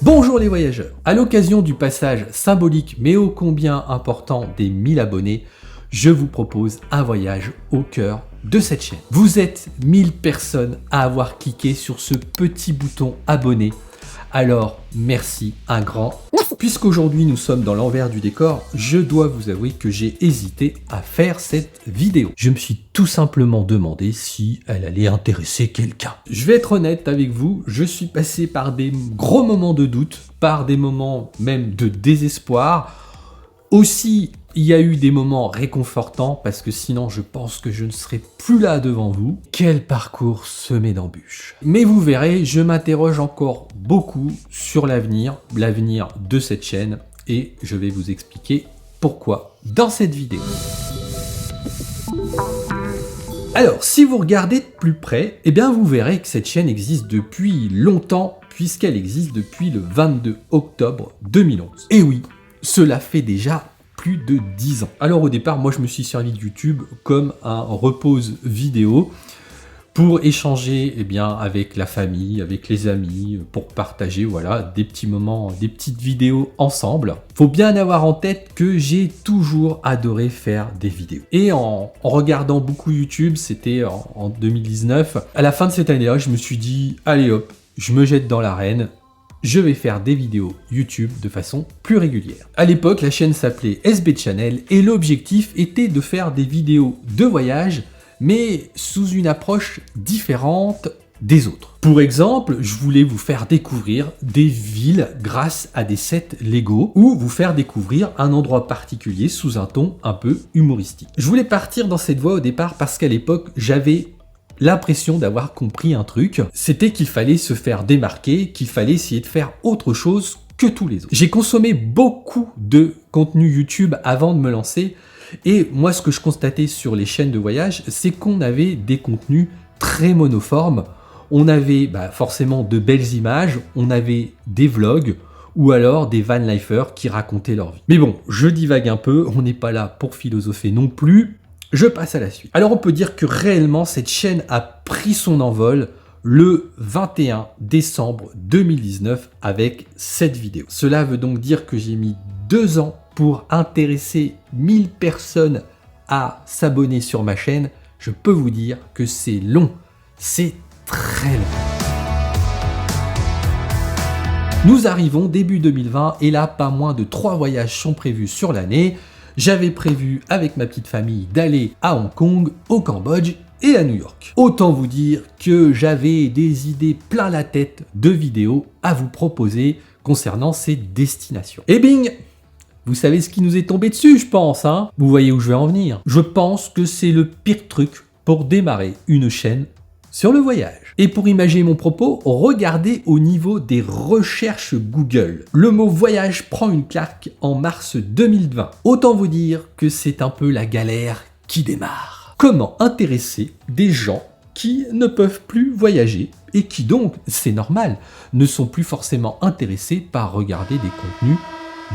Bonjour les voyageurs. À l'occasion du passage symbolique mais ô combien important des 1000 abonnés, je vous propose un voyage au cœur de cette chaîne. Vous êtes 1000 personnes à avoir cliqué sur ce petit bouton abonné. Alors merci, un grand merci. Puisqu'aujourd'hui nous sommes dans l'envers du décor, je dois vous avouer que j'ai hésité à faire cette vidéo. Je me suis tout simplement demandé si elle allait intéresser quelqu'un. Je vais être honnête avec vous, je suis passé par des gros moments de doute, par des moments même de désespoir. Aussi, il y a eu des moments réconfortants parce que sinon je pense que je ne serai plus là devant vous. Quel parcours semé d'embûches. Mais vous verrez, je m'interroge encore beaucoup sur l'avenir de cette chaîne et je vais vous expliquer pourquoi dans cette vidéo. Alors, si vous regardez de plus près, eh bien vous verrez que cette chaîne existe depuis longtemps puisqu'elle existe depuis le 22 octobre 2011. Et oui, cela fait déjà plus de 10 ans. Alors au départ, moi je me suis servi de YouTube comme un repose vidéo pour échanger avec la famille, avec les amis, pour partager des petits moments, des petites vidéos ensemble. Faut bien avoir en tête que j'ai toujours adoré faire des vidéos. Et en regardant beaucoup YouTube, c'était en 2019, à la fin de cette année-là, je me suis dit, allez hop, je me jette dans l'arène. Je vais faire des vidéos YouTube de façon plus régulière. À l'époque, la chaîne s'appelait SB Channel et l'objectif était de faire des vidéos de voyage, mais sous une approche différente des autres. Pour exemple, je voulais vous faire découvrir des villes grâce à des sets Lego ou vous faire découvrir un endroit particulier sous un ton un peu humoristique. Je voulais partir dans cette voie au départ parce qu'à l'époque, j'avais l'impression d'avoir compris un truc, c'était qu'il fallait se faire démarquer, qu'il fallait essayer de faire autre chose que tous les autres. J'ai consommé beaucoup de contenu YouTube avant de me lancer et moi ce que je constatais sur les chaînes de voyage, c'est qu'on avait des contenus très monoformes, on avait forcément de belles images, on avait des vlogs ou alors des vanlifers qui racontaient leur vie. Mais bon, je divague un peu, on n'est pas là pour philosopher non plus. Je passe à la suite. Alors on peut dire que réellement cette chaîne a pris son envol le 21 décembre 2019 avec cette vidéo. Cela veut donc dire que j'ai mis 2 ans pour intéresser 1000 personnes à s'abonner sur ma chaîne. Je peux vous dire que c'est long, c'est très long. Nous arrivons début 2020 et là pas moins de 3 voyages sont prévus sur l'année. J'avais prévu avec ma petite famille d'aller à Hong Kong, au Cambodge et à New York. Autant vous dire que j'avais des idées plein la tête de vidéos à vous proposer concernant ces destinations. Et bing! Vous savez ce qui nous est tombé dessus, je pense, hein? Vous voyez où je vais en venir. Je pense que c'est le pire truc pour démarrer une chaîne sur le voyage. Et pour imaginer mon propos, regardez au niveau des recherches Google. Le mot voyage prend une claque en mars 2020. Autant vous dire que c'est un peu la galère qui démarre. Comment intéresser des gens qui ne peuvent plus voyager et qui donc, c'est normal, ne sont plus forcément intéressés par regarder des contenus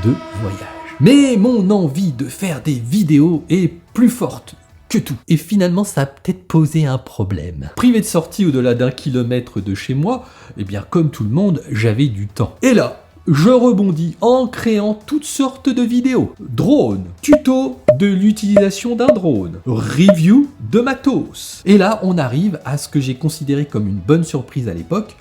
de voyage. Mais mon envie de faire des vidéos est plus forte que tout. Et finalement, ça a peut-être posé un problème. Privé de sortie au-delà d'1 kilomètre de chez moi, comme tout le monde, j'avais du temps. Et là, je rebondis en créant toutes sortes de vidéos. Drone, tuto de l'utilisation d'un drone, review de matos. Et là, on arrive à ce que j'ai considéré comme une bonne surprise à l'époque,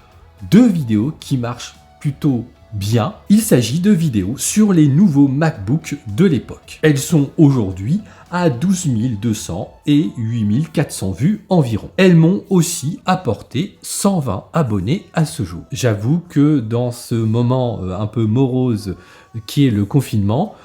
2 vidéos qui marchent plutôt bien. Il s'agit de vidéos sur les nouveaux MacBook de l'époque. Elles sont aujourd'hui à 12 200 et 8 400 vues environ. Elles m'ont aussi apporté 120 abonnés à ce jour. J'avoue que dans ce moment un peu morose qui est le confinement,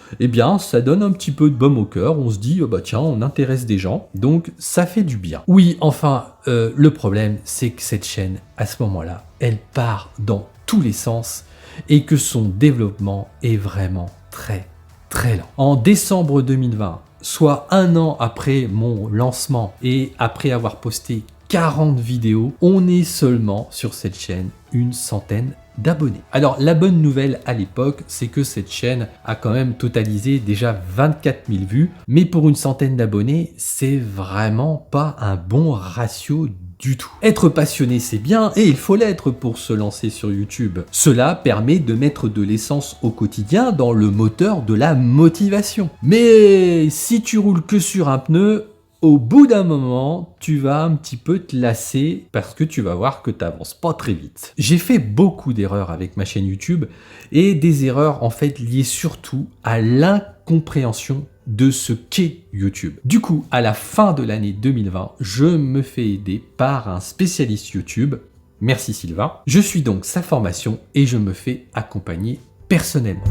ça donne un petit peu de baume au cœur. On se dit, tiens, on intéresse des gens, donc ça fait du bien. Oui, enfin, le problème, c'est que cette chaîne, à ce moment-là, elle part dans tous les sens et que son développement est vraiment très, très lent. En décembre 2020, soit 1 an après mon lancement et après avoir posté 40 vidéos, on est seulement sur cette chaîne une centaine d'abonnés. Alors la bonne nouvelle à l'époque, c'est que cette chaîne a quand même totalisé déjà 24 000 vues, mais pour une centaine d'abonnés, c'est vraiment pas un bon ratio du tout. Être passionné, c'est bien, et il faut l'être pour se lancer sur YouTube. Cela permet de mettre de l'essence au quotidien dans le moteur de la motivation. Mais si tu roules que sur un pneu, au bout d'un moment, tu vas un petit peu te lasser parce que tu vas voir que tu n'avances pas très vite. J'ai fait beaucoup d'erreurs avec ma chaîne YouTube et des erreurs en fait liées surtout à l'incompréhension de ce qu'est YouTube. Du coup, à la fin de l'année 2020, je me fais aider par un spécialiste YouTube. Merci Sylvain. Je suis donc sa formation et je me fais accompagner personnellement.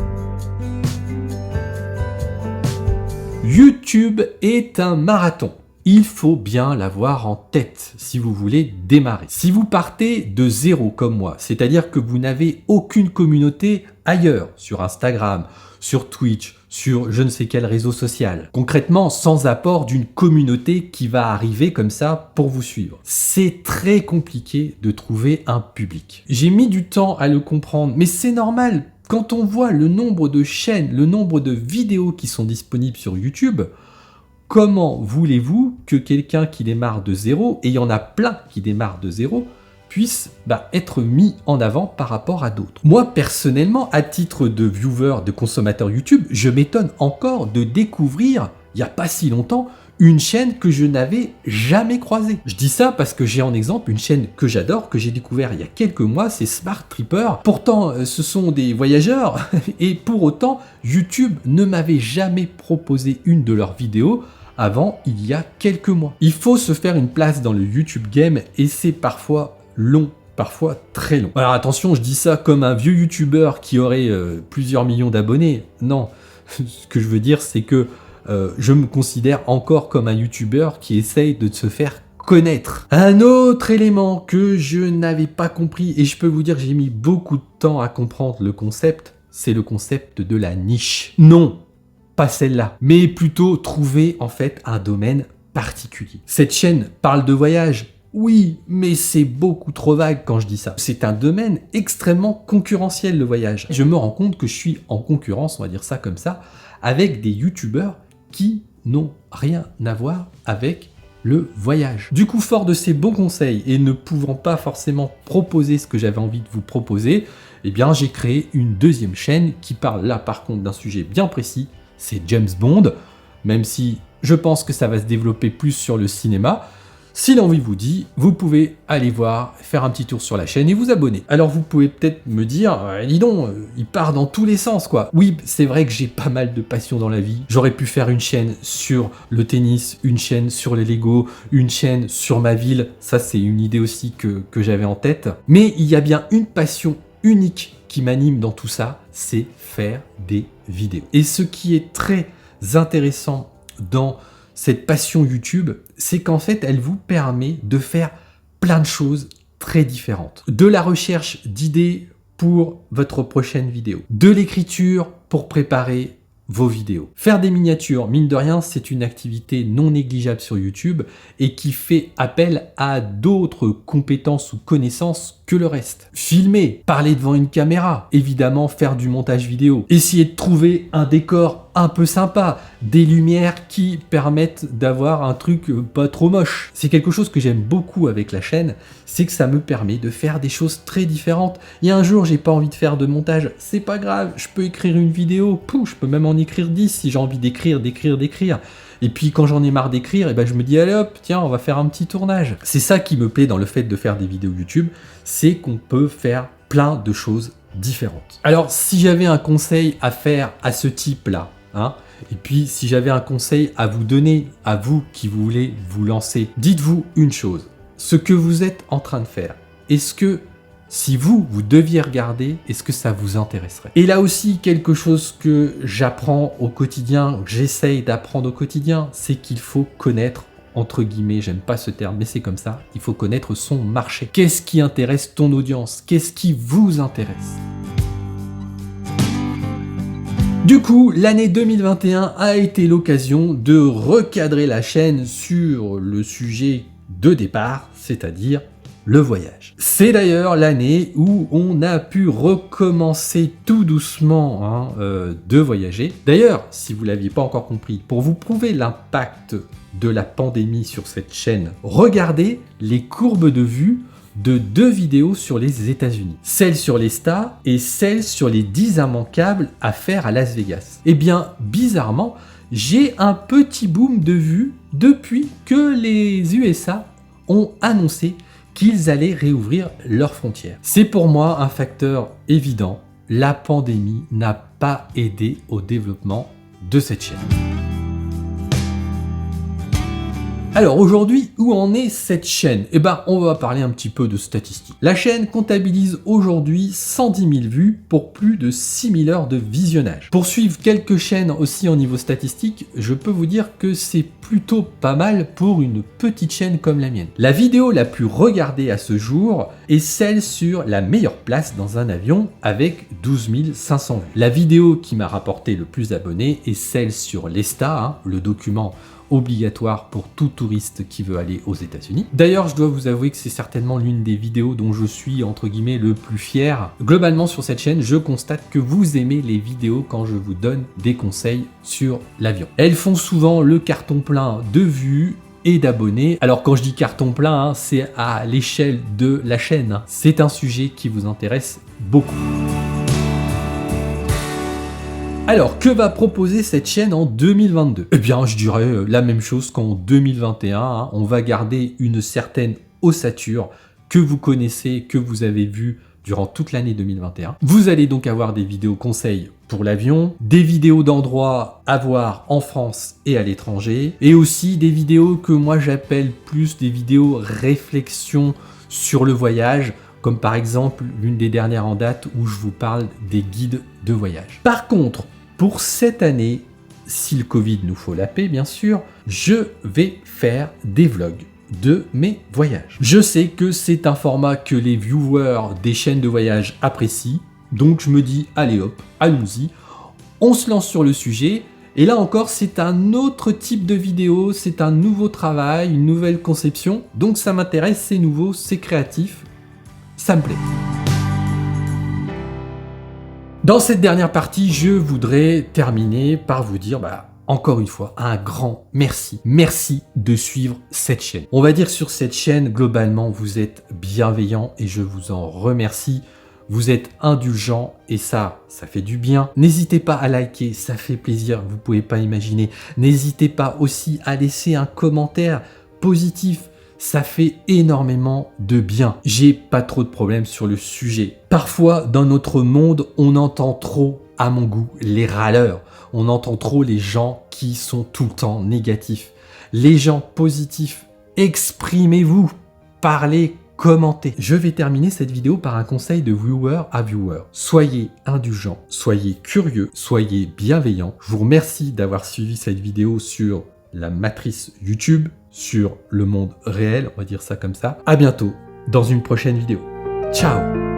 YouTube est un marathon. Il faut bien l'avoir en tête si vous voulez démarrer. Si vous partez de zéro comme moi, c'est-à-dire que vous n'avez aucune communauté ailleurs, sur Instagram, sur Twitch, sur je ne sais quel réseau social, concrètement sans apport d'une communauté qui va arriver comme ça pour vous suivre, c'est très compliqué de trouver un public. J'ai mis du temps à le comprendre, mais c'est normal. Quand on voit le nombre de chaînes, le nombre de vidéos qui sont disponibles sur YouTube, comment voulez-vous que quelqu'un qui démarre de zéro, et il y en a plein qui démarrent de zéro, puisse être mis en avant par rapport à d'autres? Moi, personnellement, à titre de viewer, de consommateur YouTube, je m'étonne encore de découvrir, il n'y a pas si longtemps, une chaîne que je n'avais jamais croisée. Je dis ça parce que j'ai en exemple une chaîne que j'adore, que j'ai découvert il y a quelques mois, c'est Smart Tripper. Pourtant, ce sont des voyageurs, et pour autant, YouTube ne m'avait jamais proposé une de leurs vidéos avant il y a quelques mois. Il faut se faire une place dans le YouTube game et c'est parfois long, parfois très long. Alors attention, je dis ça comme un vieux YouTuber qui aurait plusieurs millions d'abonnés. Non, ce que je veux dire c'est que je me considère encore comme un YouTuber qui essaye de se faire connaître. Un autre élément que je n'avais pas compris, et je peux vous dire que j'ai mis beaucoup de temps à comprendre le concept, c'est le concept de la niche. Non, pas celle-là, mais plutôt trouver en fait un domaine particulier. Cette chaîne parle de voyage, oui, mais c'est beaucoup trop vague quand je dis ça. C'est un domaine extrêmement concurrentiel, le voyage. Je me rends compte que je suis en concurrence, on va dire ça comme ça, avec des youtubeurs qui n'ont rien à voir avec le voyage. Du coup, fort de ces bons conseils et ne pouvant pas forcément proposer ce que j'avais envie de vous proposer, eh bien j'ai créé une deuxième chaîne qui parle là par contre d'un sujet bien précis, c'est James Bond, même si je pense que ça va se développer plus sur le cinéma. Si l'envie vous dit, vous pouvez aller voir, faire un petit tour sur la chaîne et vous abonner. Alors vous pouvez peut-être me dire, dis donc, il part dans tous les sens quoi. Oui, c'est vrai que j'ai pas mal de passion dans la vie. J'aurais pu faire une chaîne sur le tennis, une chaîne sur les Lego, une chaîne sur ma ville. Ça c'est une idée aussi que j'avais en tête. Mais il y a bien une passion unique qui m'anime dans tout ça, c'est faire des vidéos. Et ce qui est très intéressant dans cette passion YouTube, c'est qu'en fait, elle vous permet de faire plein de choses très différentes. De la recherche d'idées pour votre prochaine vidéo, de l'écriture pour préparer vos vidéos. Faire des miniatures, mine de rien, c'est une activité non négligeable sur YouTube et qui fait appel à d'autres compétences ou connaissances que le reste. Filmer, parler devant une caméra, évidemment faire du montage vidéo, essayer de trouver un décor un peu sympa, des lumières qui permettent d'avoir un truc pas trop moche. C'est quelque chose que j'aime beaucoup avec la chaîne, c'est que ça me permet de faire des choses très différentes. Il y a un jour, j'ai pas envie de faire de montage, c'est pas grave, je peux écrire une vidéo, je peux même en écrire 10 si j'ai envie d'écrire. Et puis quand j'en ai marre d'écrire, je me dis allez hop, tiens, on va faire un petit tournage. C'est ça qui me plaît dans le fait de faire des vidéos YouTube, c'est qu'on peut faire plein de choses différentes. Alors si j'avais un conseil à faire à ce type-là, et puis si j'avais un conseil à vous donner, à vous qui voulez vous lancer, dites-vous une chose, ce que vous êtes en train de faire, est-ce que si vous deviez regarder, est-ce que ça vous intéresserait? Et là aussi, quelque chose que j'apprends au quotidien, que j'essaye d'apprendre au quotidien, c'est qu'il faut connaître, entre guillemets, j'aime pas ce terme, mais c'est comme ça, il faut connaître son marché. Qu'est-ce qui intéresse ton audience? Qu'est-ce qui vous intéresse? Du coup, l'année 2021 a été l'occasion de recadrer la chaîne sur le sujet de départ, c'est-à-dire le voyage. C'est d'ailleurs l'année où on a pu recommencer tout doucement de voyager. D'ailleurs, si vous ne l'aviez pas encore compris, pour vous prouver l'impact de la pandémie sur cette chaîne, regardez les courbes de vue de 2 vidéos sur les États-Unis. Celle sur les stars et celle sur les 10 immanquables à faire à Las Vegas. Eh bien, bizarrement, j'ai un petit boom de vues depuis que les USA ont annoncé qu'ils allaient réouvrir leurs frontières. C'est pour moi un facteur évident. La pandémie n'a pas aidé au développement de cette chaîne. Alors aujourd'hui, où en est cette chaîne? Eh ben, on va parler un petit peu de statistiques. La chaîne comptabilise aujourd'hui 110 000 vues pour plus de 6 000 heures de visionnage. Pour suivre quelques chaînes aussi au niveau statistique, je peux vous dire que c'est plutôt pas mal pour une petite chaîne comme la mienne. La vidéo la plus regardée à ce jour est celle sur la meilleure place dans un avion avec 12 500 vues. La vidéo qui m'a rapporté le plus d'abonnés est celle sur l'ESTA, le document obligatoire pour tout touriste qui veut aller aux États-Unis. D'ailleurs, je dois vous avouer que c'est certainement l'une des vidéos dont je suis entre guillemets le plus fier. Globalement sur cette chaîne, je constate que vous aimez les vidéos quand je vous donne des conseils sur l'avion. Elles font souvent le carton plein de vues et d'abonnés. Alors quand je dis carton plein, c'est à l'échelle de la chaîne. C'est un sujet qui vous intéresse beaucoup. Alors, que va proposer cette chaîne en 2022? Eh bien, je dirais la même chose qu'en 2021. On va garder une certaine ossature que vous connaissez, que vous avez vu durant toute l'année 2021. Vous allez donc avoir des vidéos conseils pour l'avion, des vidéos d'endroits à voir en France et à l'étranger, et aussi des vidéos que moi j'appelle plus des vidéos réflexion sur le voyage, comme par exemple l'une des dernières en date où je vous parle des guides de voyage. Par contre, pour cette année, si le Covid nous faut la paix bien sûr, je vais faire des vlogs de mes voyages. Je sais que c'est un format que les viewers des chaînes de voyage apprécient, donc je me dis allez hop, allons-y, on se lance sur le sujet. Et là encore, c'est un autre type de vidéo, c'est un nouveau travail, une nouvelle conception, donc ça m'intéresse, c'est nouveau, c'est créatif, ça me plaît. Dans cette dernière partie, je voudrais terminer par vous dire, encore une fois, un grand merci. Merci de suivre cette chaîne. On va dire sur cette chaîne, globalement, vous êtes bienveillants et je vous en remercie. Vous êtes indulgents et ça fait du bien. N'hésitez pas à liker, ça fait plaisir, vous pouvez pas imaginer. N'hésitez pas aussi à laisser un commentaire positif. Ça fait énormément de bien. J'ai pas trop de problèmes sur le sujet. Parfois, dans notre monde, on entend trop, à mon goût, les râleurs. On entend trop les gens qui sont tout le temps négatifs. Les gens positifs, exprimez-vous, parlez, commentez. Je vais terminer cette vidéo par un conseil de viewer à viewer. Soyez indulgents, soyez curieux, soyez bienveillants. Je vous remercie d'avoir suivi cette vidéo sur la matrice YouTube, sur le monde réel, on va dire ça comme ça. À bientôt dans une prochaine vidéo. Ciao!